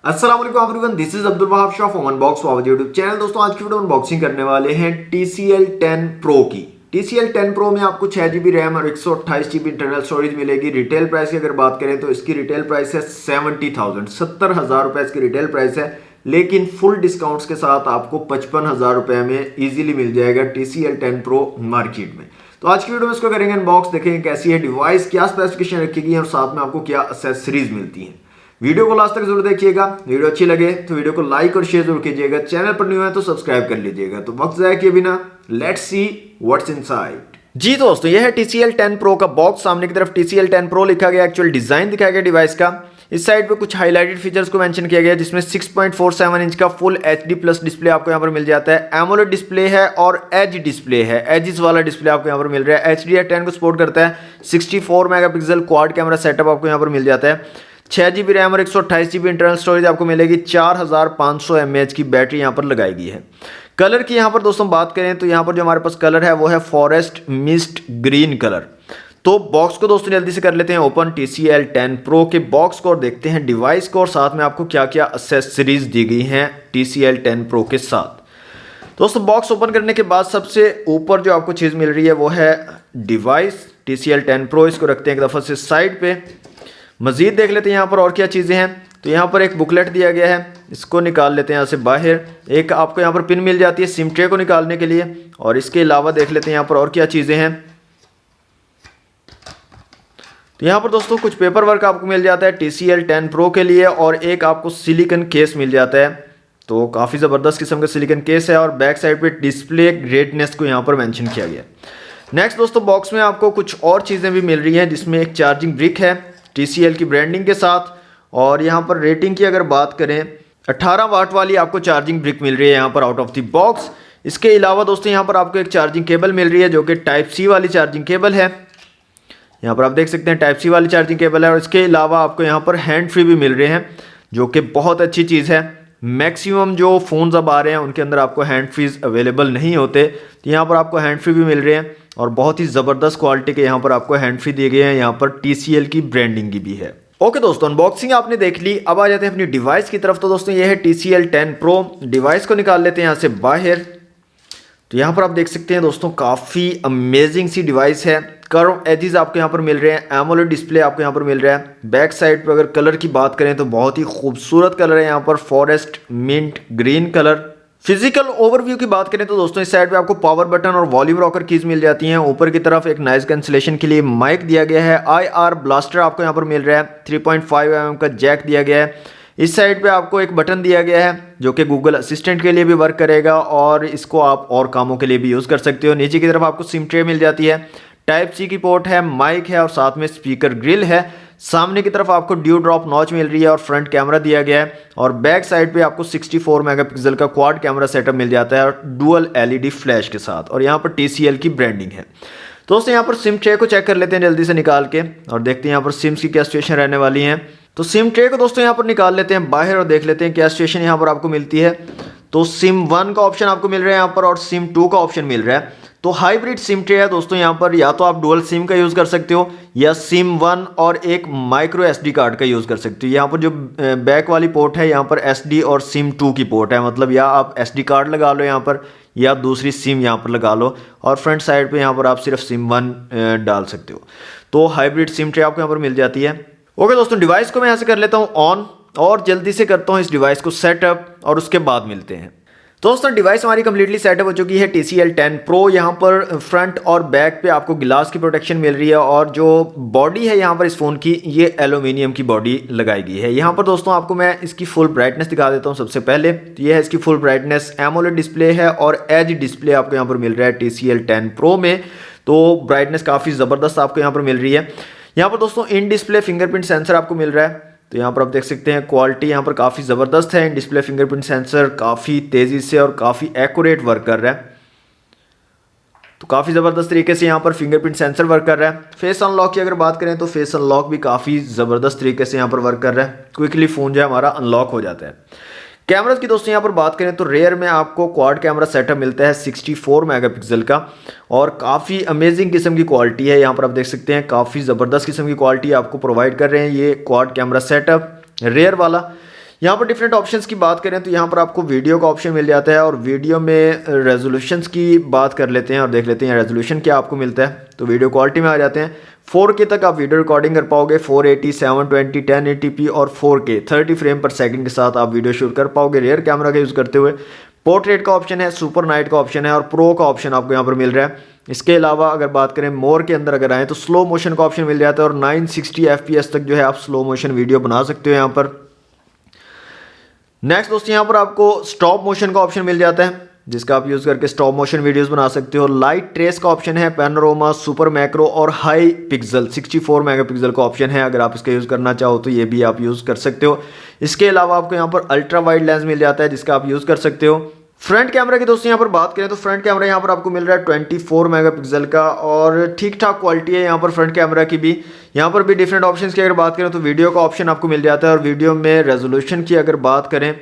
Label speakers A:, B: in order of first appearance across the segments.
A: अस्सलाम वालेकुम everyone, this is Abdul Wahab Shah from unbox wow YouTube channel. दोस्तों आज की वीडियो में अनबॉक्सिंग करने वाले हैं TCL 10 Pro की। TCL 10 Pro में आपको 6GB रैम और 128GB इंटरनल स्टोरेज मिलेगी। रिटेल प्राइस की अगर बात करें तो इसकी रिटेल प्राइस है 70,000 रुपए इसकी रिटेल प्राइस है, लेकिन फुल डिस्काउंट्स के साथ आपको 55,000 रुपए में इजीली मिल जाएगा TCL 10 Pro मार्केट में। तो आज की वीडियो में इसको करेंगे अनबॉक्स, देखेंगे कैसी है डिवाइस, क्या स्पेसिफिकेशन रखी गई है और साथ में आपको क्या एक्सेसरीज मिलती है। वीडियो को लास्ट तक जरूर देखिएगा। वीडियो अच्छी लगे तो वीडियो को लाइक और शेयर जरूर कीजिएगा। चैनल पर न्यू है तो सब्सक्राइब कर लीजिएगा। तो वक्त जाए किए बिना लेट्स सी व्हाट्स इनसाइड। जी दोस्तों, यह है TCL 10 Pro का बॉक्स। सामने की तरफ TCL 10 Pro लिखा गया, एक्चुअल डिजाइन दिखाया गया डिवाइस का। इस साइड पे कुछ हाईलाइटेड फीचर्स को मेंशन किया गया, जिसमें 6.47 इंच का फुल HD प्लस डिस्प्ले आपको यहाँ पर मिल जाता है। एमोलेड डिस्प्ले है और एज डिस्प्ले है, एजिस वाला डिस्प्ले आपको यहाँ पर मिल रहा है। HDR10 को सपोर्ट करता है। 64 मेगापिक्सल क्वाड कैमरा सेटअप आपको यहाँ पर मिल जाता है। 6GB रैम और 128GB इंटरनल स्टोरेज आपको मिलेगी। 4500 mAh की बैटरी यहाँ पर लगाई गई है। कलर की यहाँ पर दोस्तों बात करें तो यहाँ पर जो हमारे पास कलर है वो है फॉरेस्ट मिस्ट ग्रीन कलर। तो बॉक्स को दोस्तों जल्दी से कर लेते हैं ओपन TCL 10 Pro के बॉक्स को और देखते हैं डिवाइस को और साथ में आपको क्या क्या एक्सेसरीज दी गई हैं TCL 10 Pro के साथ। दोस्तों बॉक्स ओपन करने के बाद सबसे ऊपर जो आपको चीज़ मिल रही है वो है डिवाइस TCL 10 Pro। इसको रखते हैं एक दफ़ा से साइड पे। मजीद देख लेते हैं यहाँ पर और क्या चीज़ें हैं। तो यहाँ पर एक बुकलेट दिया गया है, इसको निकाल लेते हैं यहाँ से बाहर। एक आपको यहाँ पर पिन मिल जाती है सिम ट्रे को निकालने के लिए। और इसके अलावा देख लेते हैं यहाँ पर और क्या चीज़ें हैं। तो यहाँ पर दोस्तों कुछ पेपर वर्क आपको मिल जाता है TCL 10 Pro के लिए और एक आपको सिलिकॉन केस मिल जाता है। तो काफ़ी ज़बरदस्त किस्म का सिलिकॉन केस है और बैक साइड पे डिस्प्ले ग्रेटनेस को यहाँ पर मेंशन किया गया। नेक्स्ट दोस्तों बॉक्स में आपको कुछ और चीज़ें भी मिल रही हैं, जिसमें एक चार्जिंग ब्रिक है TCL की ब्रांडिंग के साथ। और यहाँ पर रेटिंग की अगर बात करें 18 वाट वाली आपको चार्जिंग ब्रिक मिल रही है यहाँ पर आउट ऑफ द बॉक्स। इसके अलावा दोस्तों यहाँ पर आपको एक चार्जिंग केबल मिल रही है जो कि टाइप C वाली चार्जिंग केबल है। यहाँ पर आप देख सकते हैं टाइप C वाली चार्जिंग केबल है। और इसके अलावा आपको यहाँ पर हैंड फ्री भी मिल रहे हैं, जो कि बहुत अच्छी चीज़ है। मैक्सिमम जो फ़ोन्स अब आ रहे हैं उनके अंदर आपको हैंड फ्रीज अवेलेबल नहीं होते, तो यहाँ पर आपको हैंड फ्री भी मिल रहे हैं और बहुत ही ज़बरदस्त क्वालिटी के यहाँ पर आपको हैंड फ्री दिए गए हैं। यहाँ पर TCL की ब्रांडिंग की भी है। ओके दोस्तों, अनबॉक्सिंग आपने देख ली। अब आ जाते हैं अपनी डिवाइस की तरफ। तो दोस्तों ये है TCL 10 Pro। डिवाइस को निकाल लेते हैं यहाँ से बाहर। तो यहाँ पर आप देख सकते हैं दोस्तों काफ़ी अमेजिंग सी डिवाइस है। कर्व एजेस आपको यहाँ पर मिल रहे हैं। एमोलेड डिस्प्ले आपको यहाँ पर मिल रहा है। बैक साइड पर अगर कलर की बात करें तो बहुत ही खूबसूरत कलर है यहाँ पर, forest mint green colour. Physical overview की बात करें तो दोस्तों इस साइड पे आपको पावर बटन और वॉल्यूम रॉकर कीज मिल जाती हैं। ऊपर की तरफ एक नॉइज कैंसिलेशन के लिए माइक दिया गया है। IR ब्लास्टर आपको यहाँ पर मिल रहा है। 3.5 mm का जैक दिया गया है। इस साइड पे आपको एक बटन दिया गया है जो कि गूगल असिस्टेंट के लिए भी वर्क करेगा और इसको आप और कामों के लिए भी यूज़ कर सकते हो। नीचे की तरफ आपको सिम ट्रे मिल जाती है। टाइप C की पोर्ट है, माइक है और साथ में स्पीकर ग्रिल है। सामने की तरफ आपको ड्यू ड्रॉप नॉच मिल रही है और फ्रंट कैमरा दिया गया है। और बैक साइड पे आपको 64 मेगापिक्सल का क्वाड कैमरा सेटअप मिल जाता है और डुअल LED फ्लैश के साथ। और यहाँ पर TCL की ब्रांडिंग है। दोस्तों यहाँ पर सिम ट्रे को चेक कर लेते हैं जल्दी से निकाल के और देखते हैं यहाँ पर सिम्स की क्या सिचुएशन रहने वाली है। तो सिम ट्रे को दोस्तों यहाँ पर निकाल लेते हैं बाहर और देख लेते हैं क्या सिचुएशन यहाँ पर आपको मिलती है। तो सिम 1 का ऑप्शन आपको मिल रहा है यहाँ पर और सिम 2 का ऑप्शन मिल रहा है। तो हाइब्रिड सिम ट्रे है दोस्तों यहाँ पर, या तो आप डुअल सिम का यूज़ कर सकते हो या सिम 1 और एक माइक्रो SD कार्ड का यूज़ कर सकते हो। यहाँ पर जो बैक वाली पोर्ट है यहाँ पर SD और सिम 2 की पोर्ट है, मतलब या आप SD कार्ड लगा लो यहाँ पर या दूसरी सिम यहाँ पर लगा लो और फ्रंट साइड पे यहाँ पर आप सिर्फ सिम 1 डाल सकते हो। तो हाइब्रिड सिम ट्रे आपको यहाँ पर मिल जाती है। ओके दोस्तों, डिवाइस को मैं यहाँ से कर लेता हूँ ऑन और जल्दी से करता हूँ इस डिवाइस को सेटअप और उसके बाद मिलते हैं। दोस्तों डिवाइस हमारी कंप्लीटली सेटअप हो चुकी है TCL 10 Pro। यहाँ पर फ्रंट और बैक पे आपको गिलास की प्रोटेक्शन मिल रही है और जो बॉडी है यहाँ पर इस फ़ोन की ये एल्यूमिनियम की बॉडी लगाई गई है। यहाँ पर दोस्तों आपको मैं इसकी फुल ब्राइटनेस दिखा देता हूँ। सबसे पहले तो ये है इसकी फुल ब्राइटनेस। एमोलेड डिस्प्ले है और एज डिस्प्ले आपको यहाँ पर मिल रहा है TCL 10 Pro में। तो ब्राइटनेस काफ़ी ज़बरदस्त आपको यहाँ पर मिल रही है। यहाँ पर दोस्तों इन डिस्प्ले फिंगरप्रिंट सेंसर आपको मिल रहा है। तो यहाँ पर आप देख सकते हैं क्वालिटी यहाँ पर काफ़ी ज़बरदस्त है। इन डिस्प्ले फिंगरप्रिंट सेंसर काफ़ी तेज़ी से और काफ़ी एक्यूरेट वर्क कर रहा है। तो काफ़ी ज़बरदस्त तरीके से यहाँ पर फिंगरप्रिंट सेंसर वर्क कर रहा है। फेस अनलॉक की अगर बात करें तो फेस अनलॉक भी काफ़ी ज़बरदस्त तरीके से यहाँ पर वर्क कर रहा है। क्विकली फ़ोन जो है हमारा अनलॉक हो जाता है। कैमरास की दोस्तों यहाँ पर बात करें तो रेयर में आपको क्वाड कैमरा सेटअप मिलता है 64 मेगापिक्सल का और काफ़ी अमेजिंग किस्म की क्वालिटी है। यहाँ पर आप देख सकते हैं काफ़ी ज़बरदस्त किस्म की क्वालिटी आपको प्रोवाइड कर रहे हैं ये क्वाड कैमरा सेटअप रेयर वाला। यहाँ पर डिफरेंट ऑप्शंस की बात करें तो यहाँ पर आपको वीडियो का ऑप्शन मिल जाता है और वीडियो में रेजोल्यूशंस की बात कर लेते हैं और देख लेते हैं रेजोल्यूशन क्या आपको मिलता है। तो वीडियो क्वालिटी में आ जाते हैं 4K तक आप वीडियो रिकॉर्डिंग कर पाओगे, 480, 720, 1080p और 4K 30 फ्रेम पर सेकंड के साथ आप वीडियो शूट कर पाओगे रियर कैमरा का यूज़ करते हुए। पोर्ट्रेट का ऑप्शन है, सुपर नाइट का ऑप्शन है और प्रो का ऑप्शन आपको यहाँ पर मिल रहा है। इसके अलावा अगर बात करें मोर के अंदर अगर आए तो स्लो मोशन का ऑप्शन मिल जाता है और 960 FPS तक जो है आप स्लो मोशन वीडियो बना सकते हो यहाँ पर। नेक्स्ट दोस्तों यहाँ पर आपको स्टॉप मोशन का ऑप्शन मिल जाता है जिसका आप यूज़ करके स्टॉप मोशन वीडियोस बना सकते हो। लाइट ट्रेस का ऑप्शन है, पैनोरामा, सुपर मैक्रो और हाई पिक्सल 64 मेगापिक्सल का ऑप्शन है। अगर आप इसका यूज़ करना चाहो तो ये भी आप यूज़ कर सकते हो। इसके अलावा आपको यहाँ पर अल्ट्रा वाइड लेंस मिल जाता है जिसका आप यूज़ कर सकते हो। फ्रंट कैमरा की दोस्तों यहाँ पर बात करें तो फ्रंट कैमरा यहाँ पर आपको मिल रहा है 24 मेगापिक्सल का और ठीक ठाक क्वालिटी है यहाँ पर फ्रंट कैमरा की भी। यहाँ पर भी डिफरेंट ऑप्शंस की अगर बात करें तो वीडियो का ऑप्शन आपको मिल जाता है और वीडियो में रेजोल्यूशन की अगर बात करें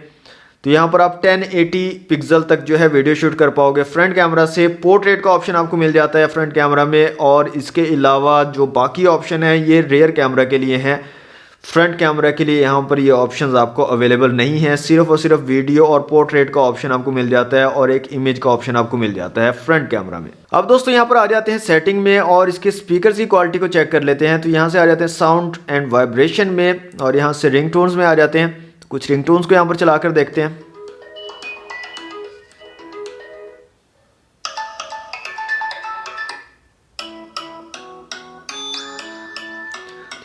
A: तो यहाँ पर आप 1080 पिक्सल तक जो है वीडियो शूट कर पाओगे फ्रंट कैमरा से। पोर्ट्रेट का ऑप्शन आपको मिल जाता है फ्रंट कैमरा में और इसके अलावा जो बाकी ऑप्शन है ये रियर कैमरा के लिए हैं। फ्रंट कैमरा के लिए यहाँ पर ये ऑप्शंस आपको अवेलेबल नहीं है, सिर्फ और सिर्फ वीडियो और पोर्ट्रेट का ऑप्शन आपको मिल जाता है और एक इमेज का ऑप्शन आपको मिल जाता है फ्रंट कैमरा में। अब दोस्तों यहाँ पर आ जाते हैं सेटिंग में और इसके स्पीकर की क्वालिटी को चेक कर लेते हैं। तो यहाँ से आ जाते हैं साउंड एंड वाइब्रेशन में और यहाँ से रिंगटोन्स में आ जाते हैं। तो कुछ रिंगटोन्स को यहाँ पर चलाकर देखते हैं।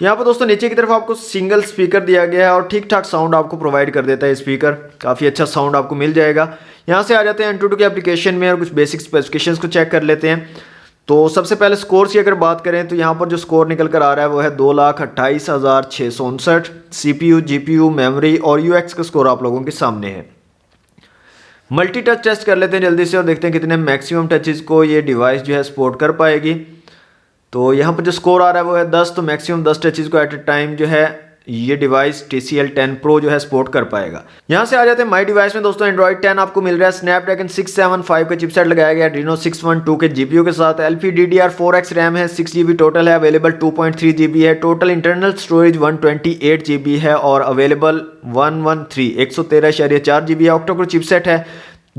A: यहाँ पर दोस्तों नीचे की तरफ आपको सिंगल स्पीकर दिया गया है और ठीक ठाक साउंड आपको प्रोवाइड कर देता है स्पीकर, काफ़ी अच्छा साउंड आपको मिल जाएगा। यहाँ से आ जाते हैं एंटूटू के एप्लीकेशन में और कुछ बेसिक स्पेसिफिकेशंस को चेक कर लेते हैं। तो सबसे पहले स्कोर की अगर बात करें तो यहाँ पर जो स्कोर निकल कर आ रहा है वो है 2,28,659। CPU, GPU, मेमोरी और UX का स्कोर आप लोगों के सामने है। मल्टी टच टेस्ट कर लेते हैं जल्दी से और देखते हैं कितने मैक्सिमम टचेज को ये डिवाइस जो है सपोर्ट कर पाएगी। तो यहाँ पर जो स्कोर आ रहा है वो है 10, तो मैक्सिमम 10 टचेज को एट ए टाइम जो है ये डिवाइस TCL 10 Pro जो है सपोर्ट कर पाएगा। यहाँ से आ जाते हैं माई डिवाइस में दोस्तों एंड्रॉइड 10 आपको मिल रहा है। स्नैपड्रैगन 675 का चिपसेट लगाया गया, Adreno 612 के GPU के साथ। LPDDR4X रैम है, 6GB टोटल है, अवेलेबल 2.3GB है। टोटल इंटरनल स्टोरेज 128GB है और अवेलेबल 113.4GB है। ऑक्टा कोर चिपसेट है,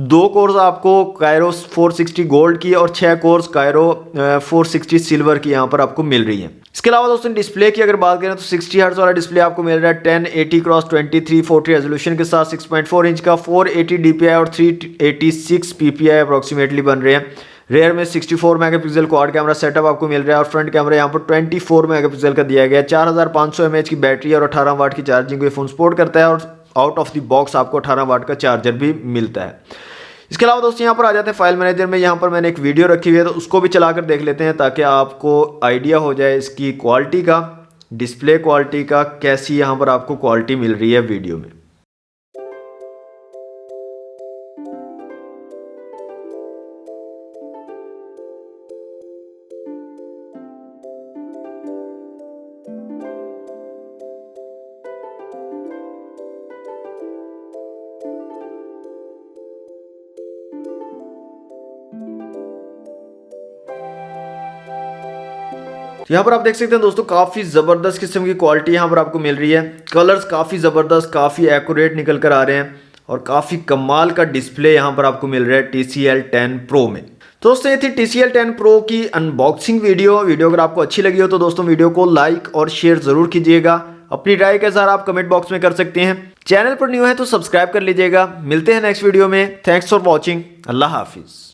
A: 2 कोर्स आपको कायरो 460 गोल्ड की और 6 कोर्स कायरो 460 सिल्वर की यहाँ पर आपको मिल रही है। इसके अलावा दोस्तों डिस्प्ले की अगर बात करें तो 60 हर्ट्ज वाला डिस्प्ले आपको मिल रहा है 1080x2340 रेजोल्यूशन के साथ, 6.4 इंच का, 480 DPI और 386 PPI अप्रोक्सीमेटली बन रहे हैं। रेयर में 64 मेगापिक्सल क्वाड कैमरा सेटअप आपको मिल रहा है और फ्रंट कैमरा यहाँ पर 24 मेगापिक्सल का दिया गया है। 4500 mAh की बैटरी और 18 वाट की चार्जिंग को फोन सपोर्ट करता है और आउट ऑफ द बॉक्स आपको 18 वाट का चार्जर भी मिलता है। इसके अलावा दोस्तों यहाँ पर आ जाते हैं फाइल मैनेजर में। यहाँ पर मैंने एक वीडियो रखी हुई है तो उसको भी चलाकर देख लेते हैं ताकि आपको आइडिया हो जाए इसकी क्वालिटी का, डिस्प्ले क्वालिटी का, कैसी यहाँ पर आपको क्वालिटी मिल रही है वीडियो में। यहाँ पर आप देख सकते हैं दोस्तों काफ़ी ज़बरदस्त किस्म की क्वालिटी यहाँ पर आपको मिल रही है। कलर्स काफ़ी ज़बरदस्त, काफ़ी एक्यूरेट निकल कर आ रहे हैं और काफ़ी कमाल का डिस्प्ले यहाँ पर आपको मिल रहा है TCL 10 Pro में। तो दोस्तों ये थी TCL 10 Pro की अनबॉक्सिंग वीडियो अगर आपको अच्छी लगी हो तो दोस्तों वीडियो को लाइक और शेयर ज़रूर कीजिएगा। अपनी राय का इज़हार आप कमेंट बॉक्स में कर सकते हैं। चैनल पर न्यू है तो सब्सक्राइब कर लीजिएगा। मिलते हैं नेक्स्ट वीडियो में। Thanks for watching. अल्लाह हाफिज़।